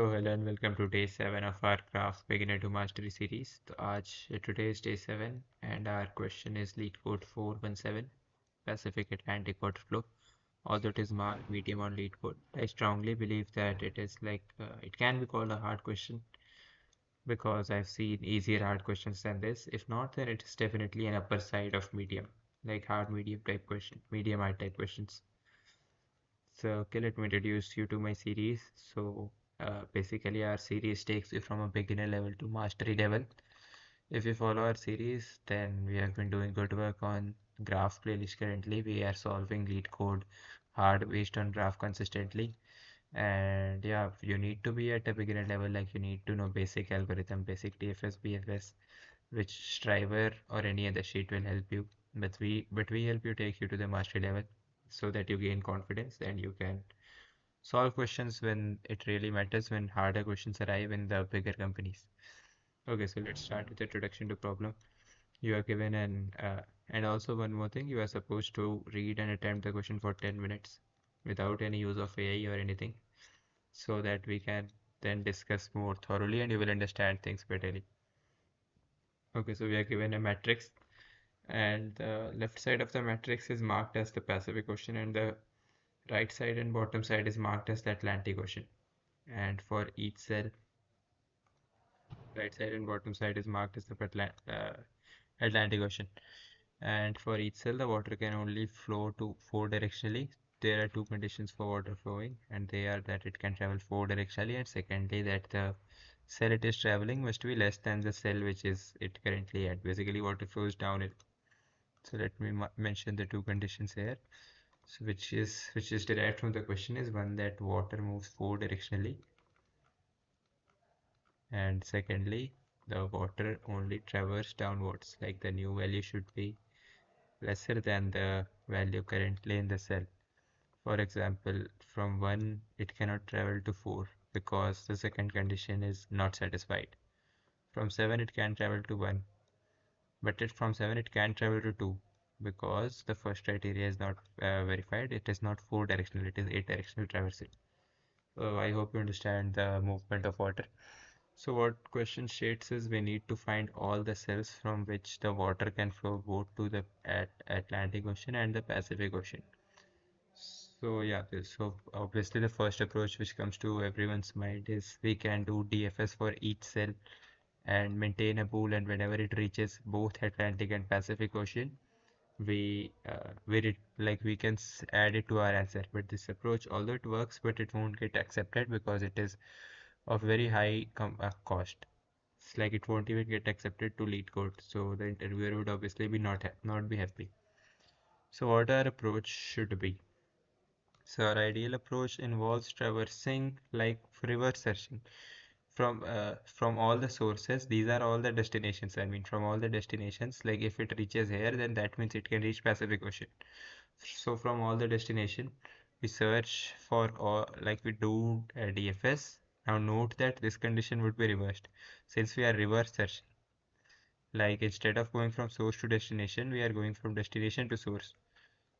So hello and welcome to day 7 of our Craft Beginner to Mastery series. Today is day 7 and our question is Leetcode 417 Pacific Atlantic Waterflow. Although it is marked medium on Leetcode, I strongly believe that it can be called a hard question because I've seen easier hard questions than this. If not, then it is definitely an upper side of medium, like hard medium type question, medium hard type questions. So, okay, let me introduce you to my series. Basically, our series takes you from a beginner level to mastery level. If you follow our series, then we have been doing good work on graph playlist currently. We are solving Leetcode hard based on graph consistently. And yeah, you need to be at a beginner level, like you need to know basic algorithm, basic DFS, BFS, which Striver or any other sheet will help you. But we help you take you to the mastery level so that you gain confidence and you can solve questions when it really matters, when harder questions arrive in the bigger companies. Okay, so let's start with introduction to problem. You are given and also one more thing, you are supposed to read and attempt the question for 10 minutes without any use of AI or anything, so that we can then discuss more thoroughly and you will understand things betterly. Okay, so we are given a matrix and the left side of the matrix is marked as the Pacific Ocean and the right side and bottom side is marked as the Atlantic Ocean. And for each cell, right side and bottom side is marked as the Atlantic Ocean. And for each cell, the water can only flow to four directionally. There are two conditions for water flowing, and they are that it can travel four directionally, and secondly, that the cell it is traveling must be less than the cell which is it currently at. Basically, water flows downhill. So let me mention the two conditions here. So which is derived from the question is one that water moves four directionally, and secondly, the water only travels downwards, like the new value should be lesser than the value currently in the cell. For example, from 1 it cannot travel to 4 because the second condition is not satisfied. From 7 it can travel to 1, but from 7 it can travel to 2 because the first criteria is not verified. It is not 4 directional, it is 8 directional traversal. So I hope you understand the movement of water. So what question states is we need to find all the cells from which the water can flow both to the Atlantic Ocean and the Pacific Ocean. So yeah, so obviously the first approach which comes to everyone's mind is we can do DFS for each cell and maintain a pool, and whenever it reaches both Atlantic and Pacific Ocean, we can add it to our answer. But this approach, although it works, but it won't get accepted because it is of very high cost. It's like it won't even get accepted to Leetcode, so the interviewer would obviously be not be happy. So what our approach should be? So our ideal approach involves traversing like reverse searching from all the sources. These are all the destinations. I mean, from all the destinations, like if it reaches here, then that means it can reach Pacific Ocean. So from all the destination, we search for all, like we do DFS. Now note that this condition would be reversed since we are reverse searching. Like instead of going from source to destination, we are going from destination to source.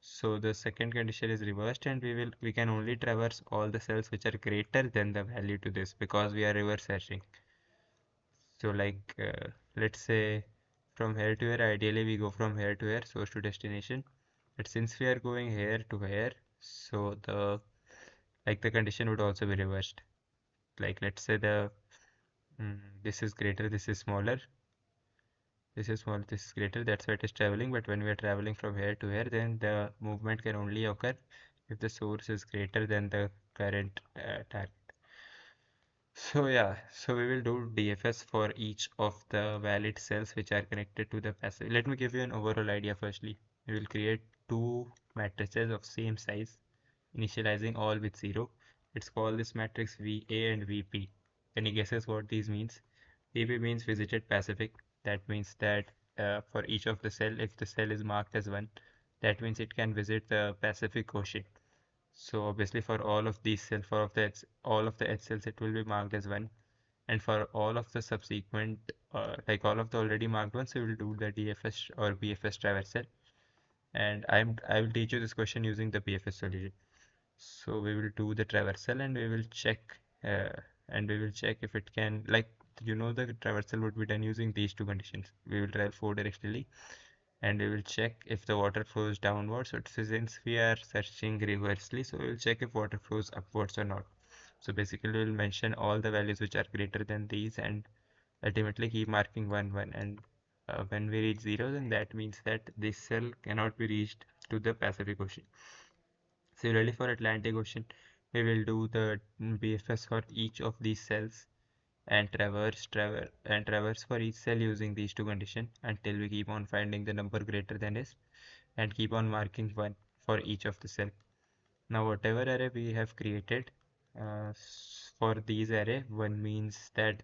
So the second condition is reversed and we can only traverse all the cells which are greater than the value to this because we are reverse searching. So let's say from here to here, ideally we go from here to here, source to destination. But since we are going here to here, so the condition would also be reversed. Like let's say this is greater, this is smaller, this is small, this is greater, that's why it is traveling. But when we are traveling from here to here, then the movement can only occur if the source is greater than the current target. So yeah, so we will do DFS for each of the valid cells which are connected to the passive. Let me give you an overall idea firstly. We will create two matrices of same size, initializing all with 0. Let's call this matrix VA and VP. Any guesses what these means? VP means visited Pacific. That means that for each of the cell, if the cell is marked as 1, that means it can visit the Pacific Ocean. So obviously for all of these cells, all of the H cells, it will be marked as 1. And for all of the subsequent, like all of the already marked ones, we will do the DFS or BFS traversal. And I will teach you this question using the BFS solution. So we will do the traversal and we will check and we will check if it can, like, the traversal would be done using these two conditions. We will travel 4 directionally, and we will check if the water flows downwards. So since we are searching reversely, so we will check if water flows upwards or not. So basically we will mention all the values which are greater than these and ultimately keep marking 1 1, and when we reach 0, then that means that this cell cannot be reached to the Pacific Ocean. Similarly, for Atlantic Ocean, we will do the BFS for each of these cells and traverse for each cell using these two conditions until we keep on finding the number greater than is and keep on marking 1 for each of the cell. Now whatever array we have created for these array, 1 means that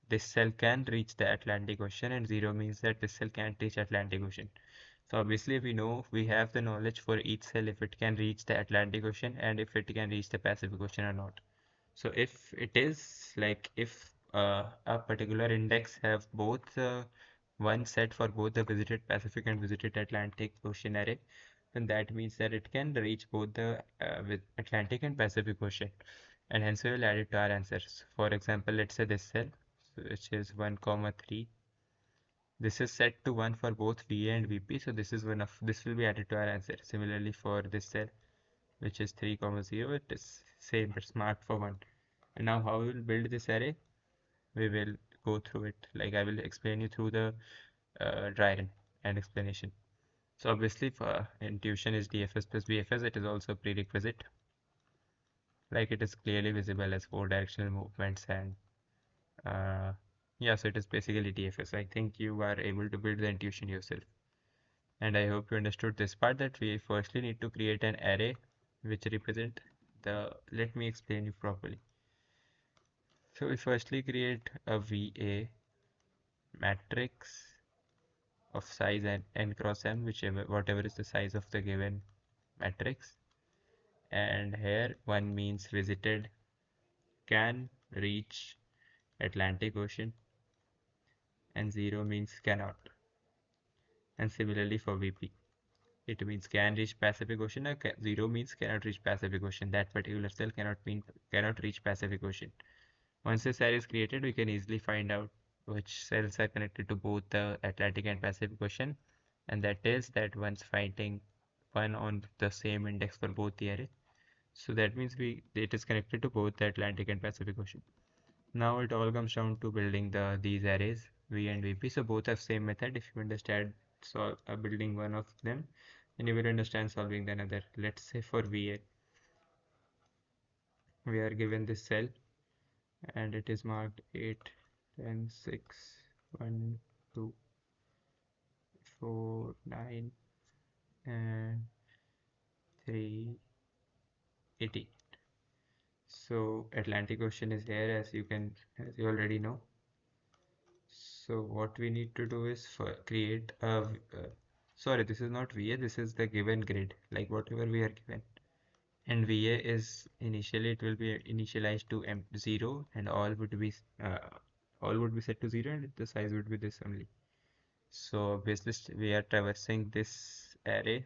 this cell can reach the Atlantic Ocean and 0 means that this cell can't reach Atlantic Ocean. So obviously we know we have the knowledge for each cell if it can reach the Atlantic Ocean and if it can reach the Pacific Ocean or not. So if it is like if a particular index have both one set for both the visited Pacific and visited Atlantic Ocean array, then that means that it can reach both the with Atlantic and Pacific Ocean, and hence we will add it to our answers. For example, let's say this cell, which is 1 comma 3. This is set to 1 for both VA and VP, so this is one of this will be added to our answer. Similarly for this cell, which is 3 comma 0, it is same, it's marked for 1. And now how we will build this array, we will go through it. Like I will explain you through the dry run and explanation. So obviously for intuition is DFS plus BFS, it is also a prerequisite. Like it is clearly visible as 4 directional movements, and yeah, so it is basically DFS. I think you are able to build the intuition yourself. And I hope you understood this part, that we firstly need to create an array which represent let me explain you properly. So we firstly create a VA matrix of size n cross m, whatever is the size of the given matrix. And here 1 means visited can reach Atlantic Ocean and 0 means cannot. And similarly for VP, it means can reach Pacific Ocean, or 0 means cannot reach Pacific Ocean. That particular cell cannot reach Pacific Ocean. Once this array is created, we can easily find out which cells are connected to both the Atlantic and Pacific Ocean, and that is that once finding 1 on the same index for both the array, so that means it is connected to both the Atlantic and Pacific Ocean. Now it all comes down to building these arrays V and VP. So both have same method. If you understand building one of them, then you will understand solving the another. Let's say for VA, we are given this cell and it is marked 8, 10, 6, 1, 2, 4, 9, and 3, 18. So Atlantic Ocean is here, as you already know. So what we need to do is create sorry, this is not VA, this is the given grid, like whatever we are given. And VA is initially, it will be initialized to 0, and all would be set to 0, and the size would be this only. So basically we are traversing this array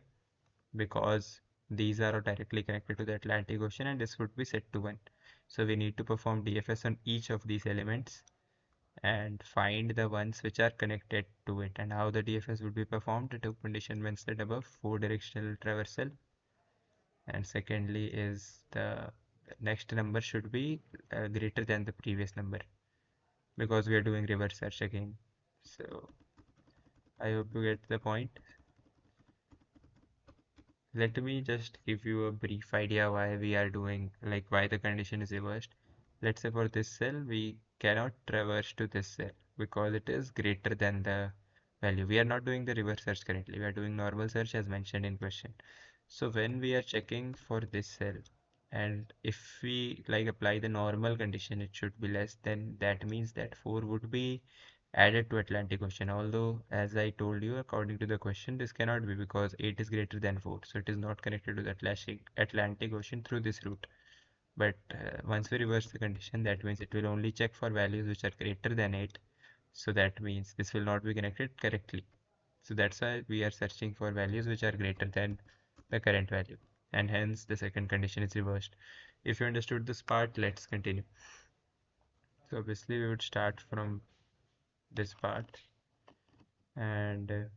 because these are directly connected to the Atlantic Ocean, and this would be set to 1. So we need to perform DFS on each of these elements and find the ones which are connected to it. And how the DFS would be performed, the two condition when said above, 4 directional traversal, and secondly is the next number should be greater than the previous number, because we are doing reverse search again. So I hope you get the point. Let me just give you a brief idea why we are doing, like why the condition is reversed. Let's say for this cell, we cannot traverse to this cell because it is greater than the value. We are not doing the reverse search currently. We are doing normal search as mentioned in question. So when we are checking for this cell, and if we like apply the normal condition, it should be less, then that means that 4 would be added to Atlantic Ocean. Although, as I told you, according to the question, this cannot be because 8 is greater than 4. So it is not connected to the Atlantic Ocean through this route. But once we reverse the condition, that means it will only check for values which are greater than 8. So that means this will not be connected correctly. So that's why we are searching for values which are greater than the current value. And hence the second condition is reversed. If you understood this part, let's continue. So obviously we would start from this part, and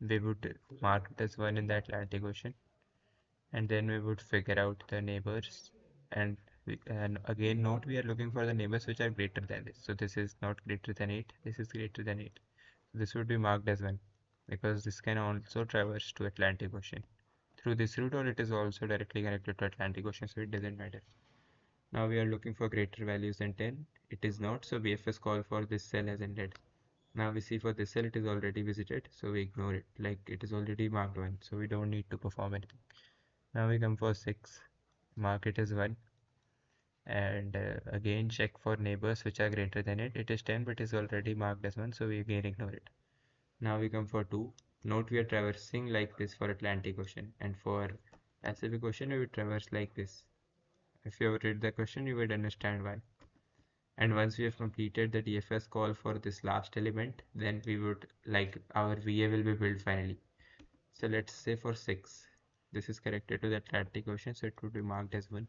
we would mark it as 1 in the Atlantic Ocean, and then we would figure out the neighbors, and and again note we are looking for the neighbors which are greater than this. So this is not greater than 8, this is greater than 8. This would be marked as 1 because this can also traverse to Atlantic Ocean through this route, or it is also directly connected to Atlantic Ocean, so it doesn't matter. Now we are looking for greater values than 10. It is not, so BFS call for this cell as ended. Now we see for this cell it is already visited, so we ignore it, like it is already marked 1, so we don't need to perform anything. Now we come for 6, mark it as 1, and again check for neighbors which are greater than it. It is 10 but is already marked as 1, so we again ignore it. Now we come for 2. Note we are traversing like this for Atlantic Ocean, and for Pacific Ocean we would traverse like this. If you ever read the question, you would understand why. And once we have completed the DFS call for this last element, then we would, like, our VA will be built finally. So let's say for 6, this is connected to the Atlantic Ocean, so it would be marked as 1.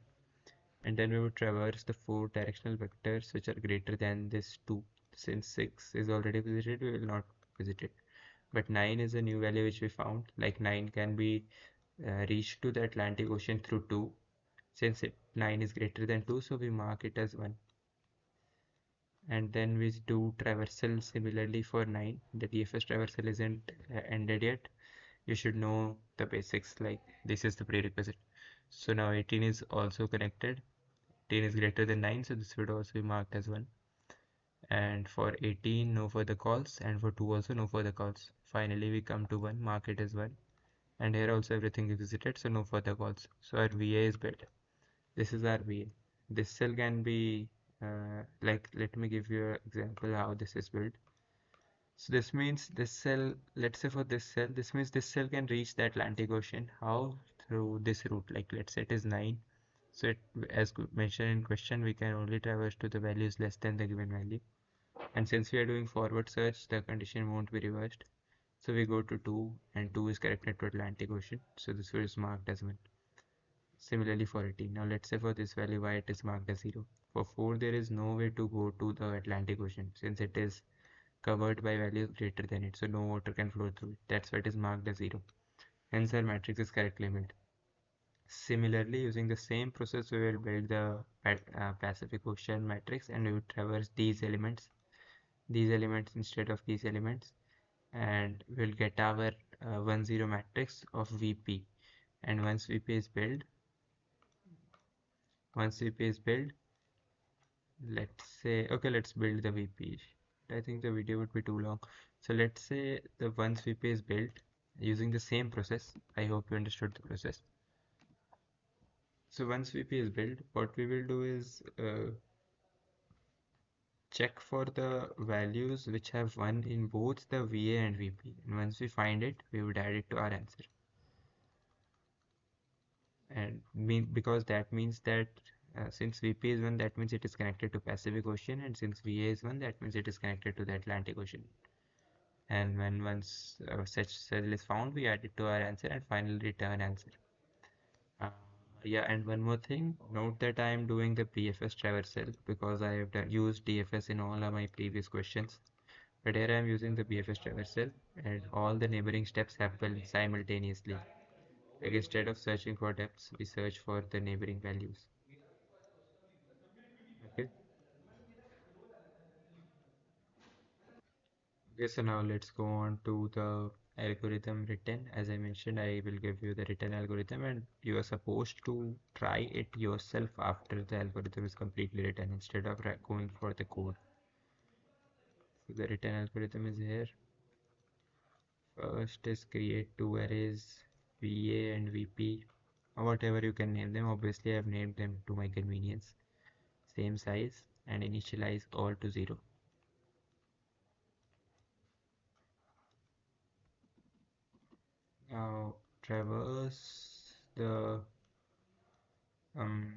And then we would traverse the 4 directional vectors which are greater than this 2. Since 6 is already visited, we will not visit it. But 9 is a new value which we found, like 9 can be reached to the Atlantic Ocean through 2. Since 9 is greater than 2, so we mark it as 1. And then we do traversal similarly for 9. The DFS traversal isn't ended yet. You should know the basics, like this is the prerequisite. So now 18 is also connected. 18 is greater than 9, so this would also be marked as 1. And for 18, no further calls, and for 2 also no further calls. Finally we come to 1, mark it as 1. And here also everything is visited, so no further calls. So our VA is built. This is our VA. This cell can be like, let me give you an example how this is built. So this means this cell, let's say for this cell, this means this cell can reach the Atlantic Ocean. How? Through this route, like let's say it is 9. So it, as mentioned in question, we can only traverse to the values less than the given value. And since we are doing forward search, the condition won't be reversed. So we go to 2, and 2 is connected to Atlantic Ocean. So this is marked as 1. Similarly for 18. Now let's say for this value y it is marked as 0. For 4 there is no way to go to the Atlantic Ocean since it is covered by values greater than it, so no water can flow through it. That's why it is marked as 0. Hence our matrix is correctly built. Similarly, using the same process we will build the Pacific Ocean matrix, and we will traverse these elements instead of these elements, and we'll get our 1 0 matrix of VP. And once VP is built, let's say, okay, let's build the VP. I think the video would be too long. So let's say the once VP is built using the same process. I hope you understood the process. So once VP is built, what we will do is check for the values which have 1 in both the VA and VP. And once we find it, we would add it to our answer. And because that means that since VP is 1, that means it is connected to Pacific Ocean, and since VA is 1, that means it is connected to the Atlantic Ocean. And when once such cell is found, we add it to our answer and finally return answer. Yeah, and one more thing, note that I am doing the BFS traversal because I have used DFS in all of my previous questions. But here I am using the BFS traversal, and all the neighboring steps happen simultaneously. Like instead of searching for depths, we search for the neighboring values. Okay. Okay, so now let's go on to the algorithm written. As I mentioned, I will give you the written algorithm, and you are supposed to try it yourself after the algorithm is completely written instead of going for the code. So the written algorithm is here. First is create two arrays, VA and VP, or whatever you can name them. Obviously, I have named them to my convenience. Same size, and initialize all to 0. Now the um,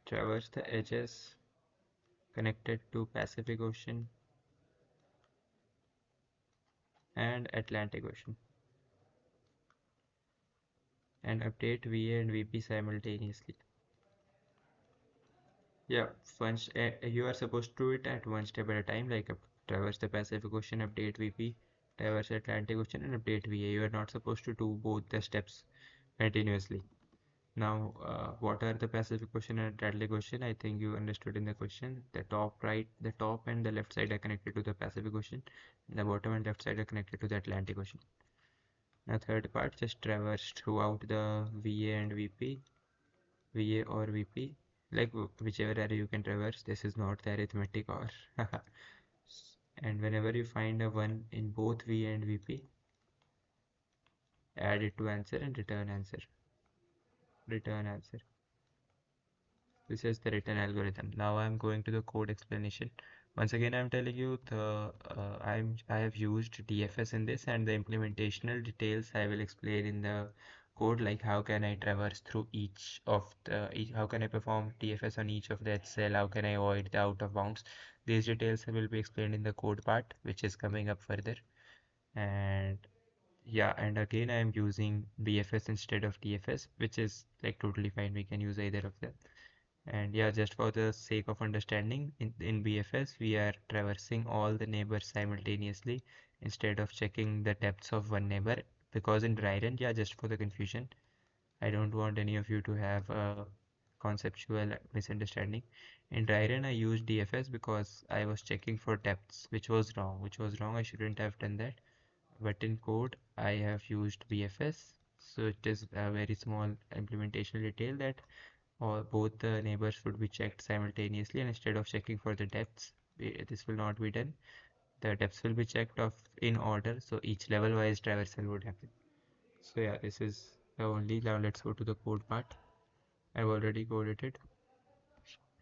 traverse the edges connected to Pacific Ocean and Atlantic Ocean, and update VA and VP simultaneously. Yeah, once you are supposed to do it at one step at a time, like traverse the Pacific Ocean, update VP, traverse the Atlantic Ocean, and update VA. You are not supposed to do both the steps continuously. Now, what are the Pacific Ocean and Atlantic Ocean? I think you understood in the question. The top and the left side are connected to the Pacific Ocean, and the bottom and left side are connected to the Atlantic Ocean. Now, third part, just traverse throughout the VA and VP, VA or VP, like whichever area you can traverse. This is not the arithmetic or and whenever you find a 1 in both VA and VP, add it to answer and return answer. Return answer. This is the written algorithm. Now I'm going to the code explanation. Once again, I'm telling you I have used DFS in this, and the implementational details I will explain in the code, like how can I traverse through how can I perform DFS on each of the cell, how can I avoid the out of bounds. These details will be explained in the code part, which is coming up further. And yeah, and again I am using BFS instead of DFS, which is like totally fine. We can use either of them. And yeah, just for the sake of understanding, in BFS, we are traversing all the neighbors simultaneously instead of checking the depths of one neighbor. Because in dry run, yeah, just for the confusion, I don't want any of you to have a conceptual misunderstanding. In dry run, I used DFS because I was checking for depths, which was wrong. Which was wrong. I shouldn't have done that. But in code, I have used BFS. So it is a very small implementation detail that or both the neighbors would be checked simultaneously, and instead of checking for the depths, this will not be done. The depths will be checked off in order, so each level wise traversal would happen. So yeah, this is the only. Now let's go to the code part. I've already coded it.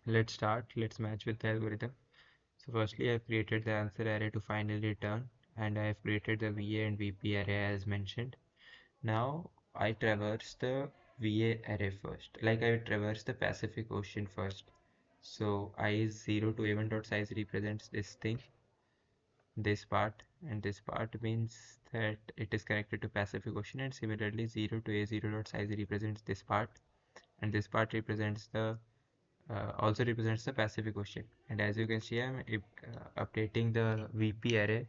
Let's start. Let's match with the algorithm. So firstly, I've created the answer array to finally return, and I've created the VA and VP array as mentioned. Now I traverse the VA array first, like I traverse the Pacific Ocean first. So I is 0 to a1 dot size represents this thing, this part, and this part means that it is connected to Pacific Ocean, and similarly 0 to a0 dot size represents this part, and this part represents the also represents the Pacific Ocean. And as you can see, I'm updating the VP array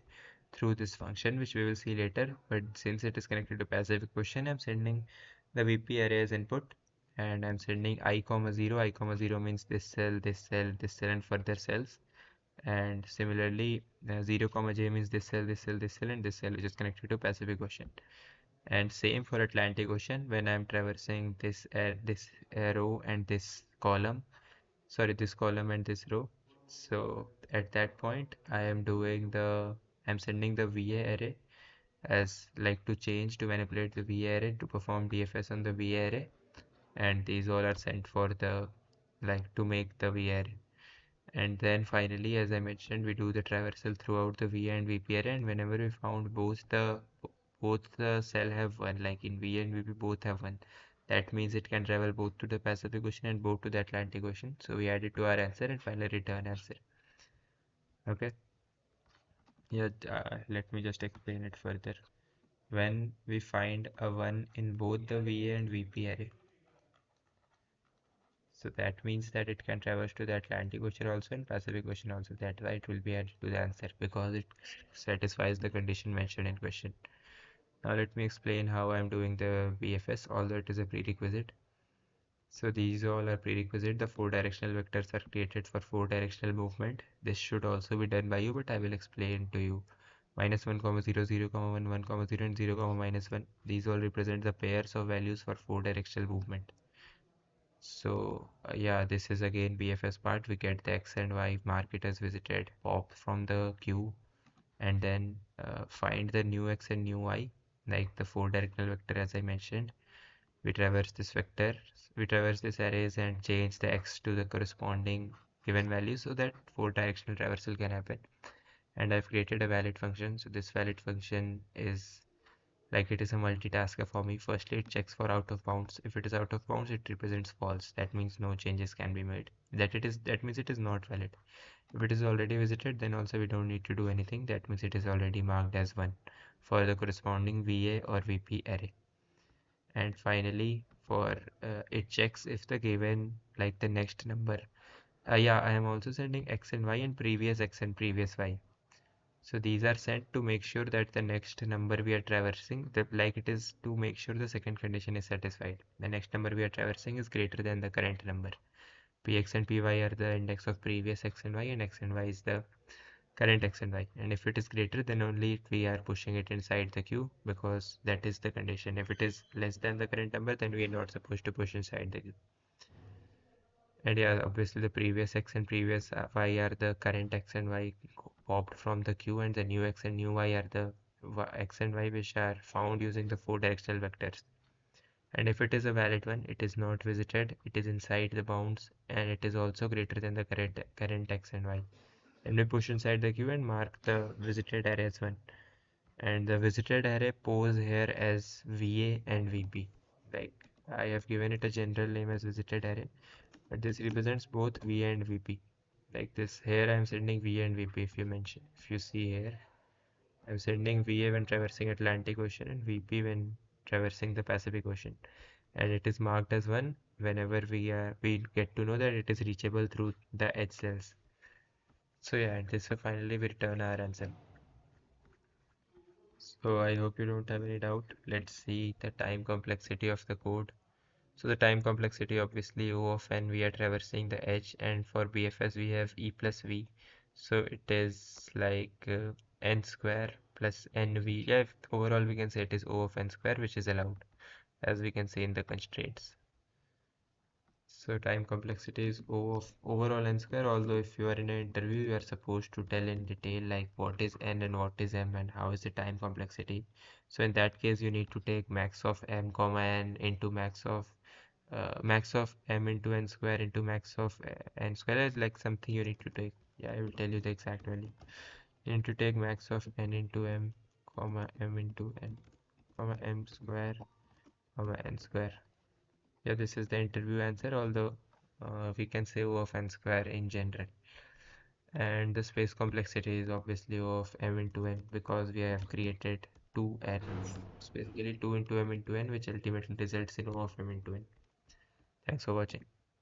through this function, which we will see later. But since it is connected to Pacific Ocean, I'm sending the VP array as input, and I'm sending I comma 0. I comma 0 means this cell, this cell, this cell, and further cells. And similarly, 0 comma j means this cell, this cell, this cell, and this cell, which is connected to Pacific Ocean. And same for Atlantic Ocean. When I'm traversing this row and this column, sorry, this column and this row, so at that point I'm sending the VA array as like to change to manipulate the VA array to perform DFS on the VA array, and these all are sent for the like to make the VA array. And then finally, as I mentioned, we do the traversal throughout the VA and VP array, and whenever we found both the cell have one, like in VA and VP both have one, that means it can travel both to the Pacific Ocean and both to the Atlantic Ocean. So we add it to our answer and finally return answer. Okay. Yeah, let me just explain it further. When we find a 1 in both the VA and VP array, so that means that it can traverse to the Atlantic Ocean also and Pacific Ocean also. That's why it will be added to the answer because it satisfies the condition mentioned in question. Now let me explain how I'm doing the BFS, although it is a prerequisite. So these all are prerequisite. The 4 directional vectors are created for 4 directional movement. This should also be done by you, but I will explain to you. -1, 0, 0, 1, 1, 0, and 0, -1. These all represent the pairs of values for 4 directional movement. So yeah, this is again BFS part. We get the X and Y, mark it as visited, pop from the queue, and then find the new X and new Y, like the 4 directional vector as I mentioned. We traverse this arrays and change the X to the corresponding given value so that 4 directional traversal can happen. And I've created a valid function. So this valid function is like it is a multitasker for me. Firstly, it checks for out of bounds. If it is out of bounds, it represents false. That means no changes can be made. That means it is not valid. If it is already visited, then also we don't need to do anything. That means it is already marked as 1 for the corresponding VA or VP array. And finally, for it checks if the given, like the next number Yeah, I am also sending x and y and previous y. So these are sent to make sure that the next number we are traversing, like it is to make sure the second condition is satisfied. The next number we are traversing is greater than the current number. Px and py are the index of previous x and y, and x and y is the current x and y. And if it is greater, then only we are pushing it inside the queue, because that is the condition. If it is less than the current number, then we are not supposed to push inside the queue. And yeah, obviously the previous x and previous y are the current x and y popped from the queue, and the new x and new y are the x and y which are found using the four directional vectors. And if it is a valid one, it is not visited, it is inside the bounds, and it is also greater than the current x and y. And we push inside the queue and mark the visited array as one. And the visited array pose here as VA and VP. Like, I have given it a general name as visited array, but this represents both VA and VP. Like this, here I am sending VA and VP. If you see here, I'm sending VA when traversing Atlantic Ocean and VP when traversing the Pacific Ocean. And it is marked as one whenever we get to know that it is reachable through the edge cells. So yeah, and this will finally we return our answer. So I hope you don't have any doubt. Let's see the time complexity of the code. So the time complexity, obviously O of n, we are traversing the edge, and for BFS we have E plus V. So it is like n square plus nv. Yeah, overall we can say it is O of n square, which is allowed, as we can see in the constraints. So time complexity is O of overall n square, although if you are in an interview, you are supposed to tell in detail like what is n and what is m and how is the time complexity. So in that case, you need to take max of m comma n into max of m into n square into max of n square is like something you need to take. Yeah, I will tell you the exact value. You need to take max of n into m comma m into n comma m square comma n square. Yeah, this is the interview answer, although we can say O of n square in general. And the space complexity is obviously O of m into n, because we have created two n. It's basically 2 into m into n, which ultimately results in O of m into n. Thanks for watching.